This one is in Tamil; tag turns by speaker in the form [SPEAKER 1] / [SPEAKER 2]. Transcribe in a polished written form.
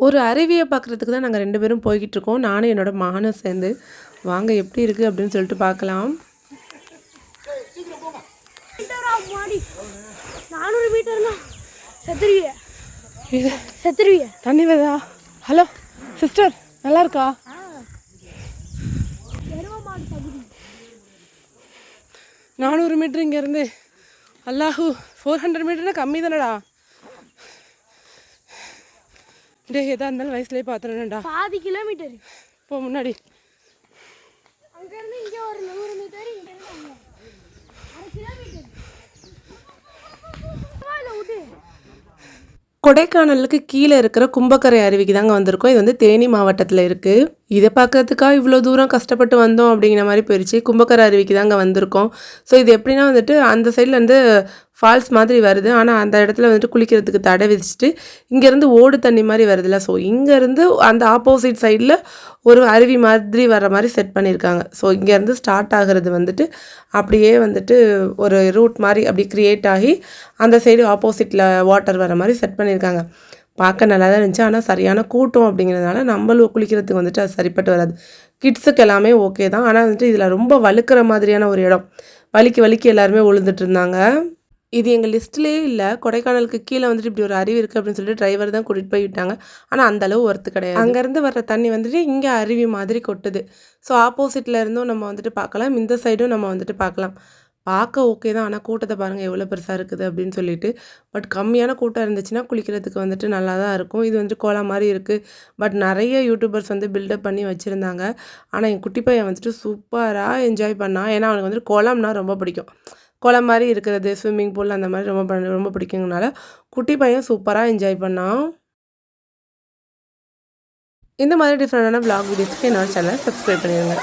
[SPEAKER 1] ஒரு அருவியை பார்க்குறதுக்கு தான் நாங்கள் 2 பேரும் போய்கிட்டுருக்கோம். நானும் என்னோட மகனும் சேர்ந்து. வாங்க எப்படி இருக்குது அப்படின்னு சொல்லிட்டு பார்க்கலாம்.
[SPEAKER 2] 400 மீட்டர்னா செத்துருவிய
[SPEAKER 1] தண்ணி வருதா? ஹலோ சிஸ்டர், நல்லா இருக்கா? 400 மீட்டர் இங்கேருந்து. அல்லாஹூ, 400 மீட்டர்னா கம்மி தானடா. டே எதா இருந்தாலும் வயசுலேயே பார்த்துறேன்டா.
[SPEAKER 2] 10 கிலோமீட்டர்
[SPEAKER 1] போ முன்னாடி.
[SPEAKER 2] அங்கேருந்து இங்கே ஒரு 100 மீட்டர், இங்கேருந்து அங்கே 1/2 கிலோமீட்டர்.
[SPEAKER 1] கொடைக்கானலுக்கு கீழே இருக்கிற கும்பக்கரை அருவிக்கு தாங்க வந்திருக்கோம். இது வந்து தேனி மாவட்டத்தில் இருக்குது. இதை பார்க்கறதுக்காக இவ்வளோ தூரம் கஷ்டப்பட்டு வந்தோம் அப்படிங்கிற மாதிரி போயிடுச்சு. கும்பக்கரை அருவிக்கு தாங்க வந்திருக்கோம். ஸோ இது எப்படின்னா வந்துட்டு அந்த சைட்லேருந்து ஃபால்ஸ் மாதிரி வருது. ஆனால் அந்த இடத்துல வந்துட்டு குளிக்கிறதுக்கு தடை விதிச்சுட்டு இங்கேருந்து ஓடு தண்ணி மாதிரி வருதுல்ல. ஸோ இங்கேருந்து அந்த ஆப்போசிட் சைடில் ஒரு அருவி மாதிரி வர மாதிரி செட் பண்ணியிருக்காங்க. ஸோ இங்கேருந்து ஸ்டார்ட் ஆகிறது வந்துட்டு அப்படியே வந்துட்டு ஒரு ரூட் மாதிரி அப்படி க்ரியேட் ஆகி அந்த சைடு ஆப்போசிட்டில் வாட்டர் வர மாதிரி செட் பண்ணியிருக்காங்க. பார்க்க நல்லா தான் இருந்துச்சு. ஆனால் சரியான கூட்டம் அப்படிங்கிறதுனால நம்மளும் குளிக்கிறதுக்கு வந்துட்டு அது சரிப்பட்டு வராது. கிட்ஸுக்கு எல்லாமே ஓகே தான். ஆனால் வந்துட்டு இதில் ரொம்ப வழுக்கிற மாதிரியான ஒரு இடம். வலிக்கு எல்லாருமே விழுந்துட்டு இருந்தாங்க. இது எங்கள் லிஸ்ட்லேயே இல்லை. கொடைக்கானலுக்கு கீழே வந்துட்டு இப்படி ஒரு அருவி இருக்குது அப்படின்னு சொல்லிட்டு டிரைவர் தான் கூட்டிகிட்டு போய் விட்டாங்க. ஆனால் அந்தளவு ஒர்த்து கிடையாது. அங்கேருந்து வர்ற தண்ணி வந்துட்டு இங்கே அருவி மாதிரி கொட்டுது. ஸோ ஆப்போசிட்டில் இருந்தும் நம்ம வந்துட்டு பார்க்கலாம், இந்த சைடும் நம்ம வந்துட்டு பார்க்கலாம். பார்க்க ஓகே தான். ஆனால் கூட்டத்தை பாருங்கள் எவ்வளோ பெருசாக இருக்குது அப்படின்னு சொல்லிட்டு. பட் கம்மியான கூட்டம் இருந்துச்சுன்னா குளிக்கிறதுக்கு வந்துட்டு நல்லா தான் இருக்கும். இது வந்துட்டு கோலம் மாதிரி இருக்குது. பட் நிறைய யூடியூபர்ஸ் வந்து பில்டப் பண்ணி வச்சுருந்தாங்க. ஆனால் என் குட்டி பையன் வந்துட்டு சூப்பராக என்ஜாய் பண்ணான். ஏன்னா அவனுக்கு வந்துட்டு கோலம்னா ரொம்ப பிடிக்கும். குளம் மாதிரி இருக்கிறது, ஸ்விம்மிங் பூல் அந்த மாதிரி ரொம்ப பிடிக்குங்கனால குட்டி பையன் சூப்பராக என்ஜாய் பண்ணான். இந்த மாதிரி டிஃப்ரெண்டான vlog வீடியோஸ்க்கு என்னோட சேனலை சப்ஸ்கிரைப் பண்ணிடுங்க.